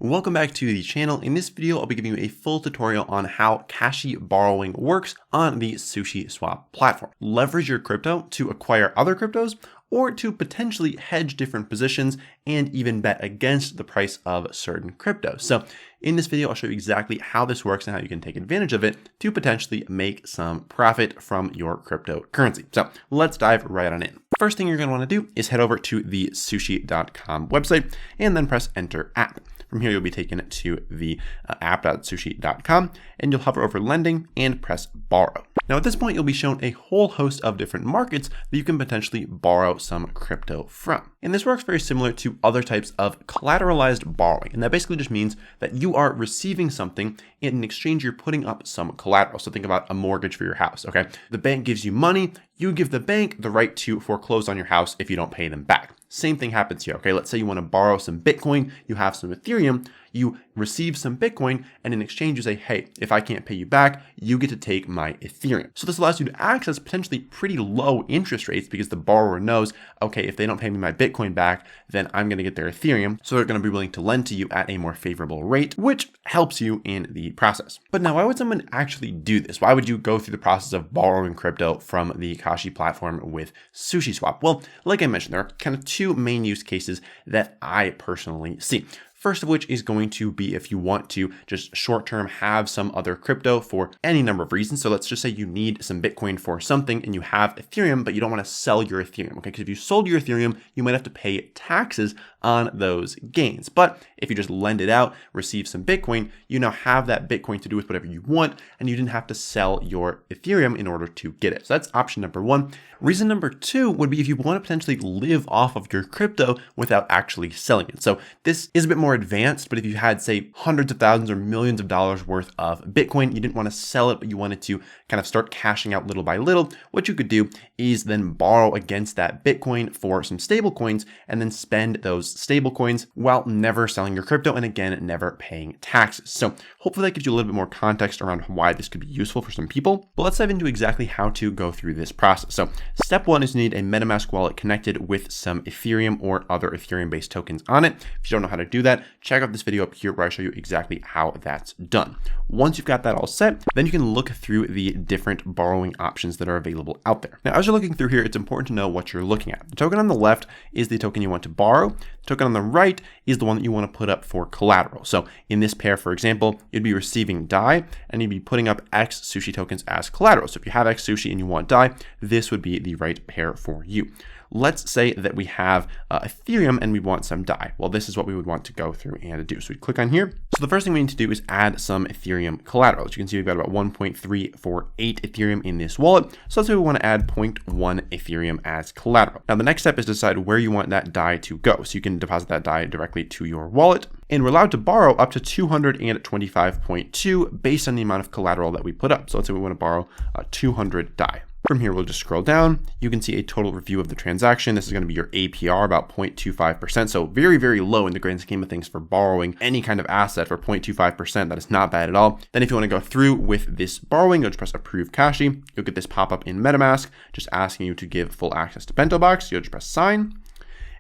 Welcome back to the channel. In this video, I'll be giving you a full tutorial on how Kashi Borrowing works on the SushiSwap platform. Leverage your crypto to acquire other cryptos or to potentially hedge different positions and even bet against the price of certain cryptos. So in this video, I'll show you exactly how this works and how you can take advantage of it to potentially make some profit from your cryptocurrency. So let's dive right on in. First thing you're going to want to do is head over to the sushi.com website and then press enter app. From here, you'll be taken to the app.sushi.com and you'll hover over lending and press borrow. Now at this point, you'll be shown a whole host of different markets that you can potentially borrow some crypto from. And this works very similar to other types of collateralized borrowing. And that basically just means that you are receiving something and in exchange, you're putting up some collateral. So think about a mortgage for your house, okay? The bank gives you money, you give the bank the right to foreclose on your house if you don't pay them back. Same thing happens here, okay? Let's say you want to borrow some Bitcoin, you have some Ethereum, you receive some Bitcoin, and in exchange you say, hey, if I can't pay you back, you get to take my Ethereum. So this allows you to access potentially pretty low interest rates because the borrower knows, okay, if they don't pay me my Bitcoin back, then I'm going to get their Ethereum. So they're going to be willing to lend to you at a more favorable rate, which helps you in the process. But now, why would someone actually do this? Why would you go through the process of borrowing crypto from the Kashi platform with SushiSwap? Well, like I mentioned, there are kind of two main use cases that I personally see. First of which is going to be if you want to just short-term have some other crypto for any number of reasons. So let's just say you need some Bitcoin for something and you have Ethereum, but you don't want to sell your Ethereum, okay? Because if you sold your Ethereum, you might have to pay taxes on those gains. But if you just lend it out, receive some Bitcoin, you now have that Bitcoin to do with whatever you want, and you didn't have to sell your Ethereum in order to get it. So that's option number one. Reason number two would be if you want to potentially live off of your crypto without actually selling it. So this is a bit more advanced, but if you had, say, hundreds of thousands or millions of dollars worth of Bitcoin, you didn't want to sell it, but you wanted to kind of start cashing out little by little, what you could do is then borrow against that Bitcoin for some stable coins and then spend those stable coins while never selling your crypto and again, never paying taxes. So hopefully that gives you a little bit more context around why this could be useful for some people. But let's dive into exactly how to go through this process. So step one is you need a MetaMask wallet connected with some Ethereum or other Ethereum-based tokens on it. If you don't know how to do that, check out this video up here where I show you exactly how that's done. Once you've got that all set, then you can look through the different borrowing options that are available out there. Now, as you're looking through here, it's important to know what you're looking at. The token on the left is the token you want to borrow. The token on the right is the one that you want to put up for collateral. So in this pair, for example, you'd be receiving DAI and you'd be putting up X sushi tokens as collateral. So if you have X sushi and you want DAI, this would be the right pair for you. Let's say that we have Ethereum and we want some DAI. Well, this is what we would want to go through and do. So we click on here. So the first thing we need to do is add some Ethereum collateral. As you can see, we've got about 1.348 Ethereum in this wallet. So let's say we want to add 0.1 Ethereum as collateral. Now, the next step is to decide where you want that DAI to go. So you can deposit that DAI directly to your wallet. And we're allowed to borrow up to 225.2 based on the amount of collateral that we put up. So let's say we want to borrow 200 DAI. From here, we'll just scroll down. You can see a total review of the transaction. This is going to be your APR, about 0.25%. So very, very low in the grand scheme of things for borrowing any kind of asset for 0.25%. That is not bad at all. Then if you want to go through with this borrowing, you'll just press approve Kashi. You'll get this pop up in MetaMask, just asking you to give full access to Bento Box. You'll just press sign.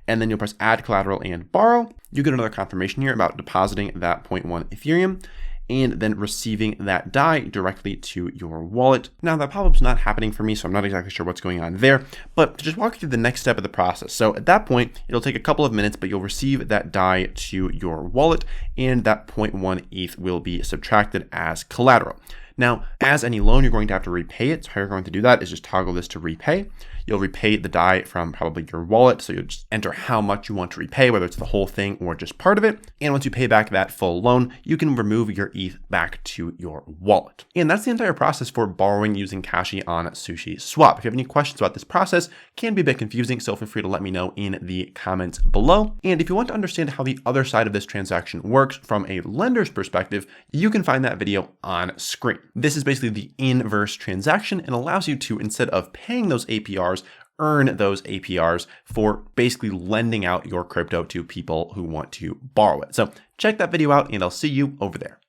And then you'll press add collateral and borrow. You get another confirmation here about depositing that 0.1 Ethereum and then receiving that DAI directly to your wallet. Now that pop-up's not happening for me, so I'm not exactly sure what's going on there, but to just walk you through the next step of the process. So at that point, it'll take a couple of minutes, but you'll receive that DAI to your wallet and that 0.1 ETH will be subtracted as collateral. Now, as any loan, you're going to have to repay it. So how you're going to do that is just toggle this to repay. You'll repay the DAI from probably your wallet. So you'll just enter how much you want to repay, whether it's the whole thing or just part of it. And once you pay back that full loan, you can remove your ETH back to your wallet. And that's the entire process for borrowing using Kashi on SushiSwap. If you have any questions about this process, it can be a bit confusing, so feel free to let me know in the comments below. And if you want to understand how the other side of this transaction works from a lender's perspective, you can find that video on screen. This is basically the inverse transaction and allows you to, instead of paying those APRs, earn those APRs for basically lending out your crypto to people who want to borrow it. So check that video out and I'll see you over there.